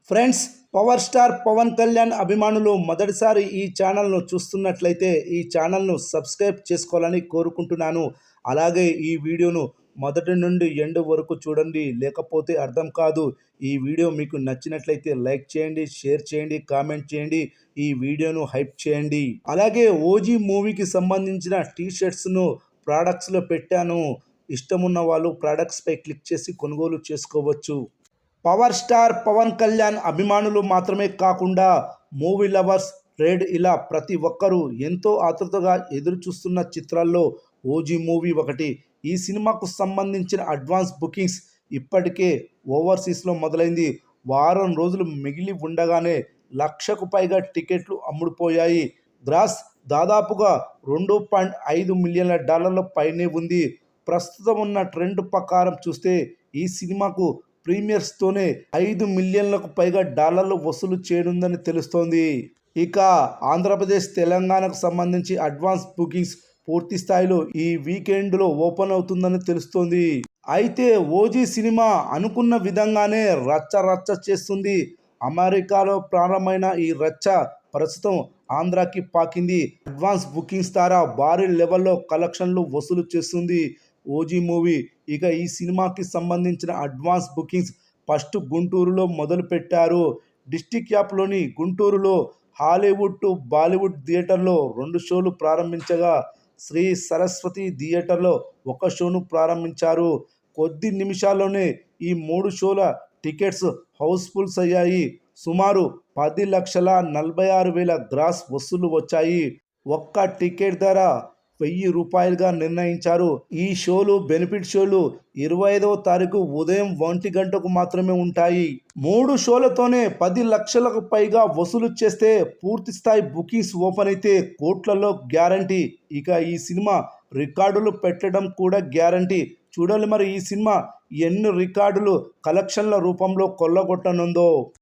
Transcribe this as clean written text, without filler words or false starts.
Friends, power star Pawan Kalyan అభిమానులు మొదటిసారి ఈ ఛానల్ను చూస్తున్నట్లయితే ఈ ఛానల్ను సబ్స్క్రైబ్ చేసుకోవాలని కోరుకుంటున్నాను. అలాగే ఈ వీడియోను మొదటి నుండి ఎండ్ వరకు చూడండి, లేకపోతే అర్థం కాదు. ఈ వీడియో మీకు నచ్చినట్లయితే లైక్ చేయండి, షేర్ చేయండి, కామెంట్ చేయండి, ఈ వీడియోను హైప్ చేయండి. అలాగే ఓజీ మూవీకి సంబంధించిన టీషర్ట్స్ను ప్రోడక్ట్స్లో పెట్టాను. ఇష్టమున్న వాళ్ళు ప్రోడక్ట్స్పై క్లిక్ చేసి కొనుగోలు చేసుకోవచ్చు. పవర్ స్టార్ పవన్ కళ్యాణ్ అభిమానులు మాత్రమే కాకుండా మూవీ లవర్స్, రెడ్ ఇలా ప్రతి ఒక్కరూ ఎంతో ఆతృతగా ఎదురు చూస్తున్న చిత్రాల్లో ఓజీ మూవీ ఒకటి. ఈ సినిమాకు సంబంధించిన అడ్వాన్స్ బుకింగ్స్ ఇప్పటికే ఓవర్సీస్లో మొదలైంది. వారం రోజులు మిగిలి ఉండగానే 1,00,000కు పైగా టికెట్లు అమ్ముడుపోయాయి. గ్రాస్ దాదాపుగా $2.5 మిలియన్ల పైనే ఉంది. ప్రస్తుతం ఉన్న ట్రెండ్ ప్రకారం చూస్తే ఈ సినిమాకు ప్రీమియర్స్తోనే $5 మిలియన్లకు పైగా వసూలు చేయనుందని తెలుస్తోంది. ఇక ఆంధ్రప్రదేశ్, తెలంగాణకు సంబంధించి అడ్వాన్స్ బుకింగ్స్ పూర్తి స్థాయిలో ఈ వీకెండ్లో ఓపెన్ అవుతుందని తెలుస్తోంది. అయితే ఓజీ సినిమా అనుకున్న విధంగానే రచ్చ చేస్తుంది. అమెరికాలో ప్రారంభమైన ఈ రచ్చ ప్రస్తుతం ఆంధ్రాకి పాకింది. అడ్వాన్స్ బుకింగ్స్ ద్వారా భారీ లెవెల్లో కలెక్షన్లు వసూలు చేస్తుంది ఓజీ మూవీ. ఇక ఈ సినిమాకి సంబంధించిన అడ్వాన్స్ బుకింగ్స్ ఫస్ట్ గుంటూరులో మొదలు పెట్టారు. డిస్ట్రిక్ట్ యాప్లోని గుంటూరులో హాలీవుడ్ టు బాలీవుడ్ థియేటర్లో 2 షోలు ప్రారంభించగా, శ్రీ సరస్వతి థియేటర్లో 1 షోను ప్రారంభించారు. కొద్ది నిమిషాల్లోనే ఈ 3 షోల టికెట్స్ హౌస్ఫుల్స్ అయ్యాయి. సుమారు 10,46,000 గ్రాస్ వసూళ్లు వచ్చాయి. ఒక్క టికెట్ ధర ₹1,000గా నిర్ణయించారు. ఈ షోలు, బెనిఫిట్ షోలు 25వ తారీఖు ఉదయం 1 గంటకు మాత్రమే ఉంటాయి. 3 షోలతోనే 10 లక్షలకు పైగా వసూలు చేస్తే పూర్తి స్థాయి బుకింగ్స్ ఓపెన్ అయితే కోట్లలో గ్యారంటీ. ఇక ఈ సినిమా రికార్డులు పెట్టడం కూడా గ్యారంటీ. చూడాలి మరి ఈ సినిమా ఎన్ని రికార్డులు కలెక్షన్ల రూపంలో కొల్లగొట్టనుందో.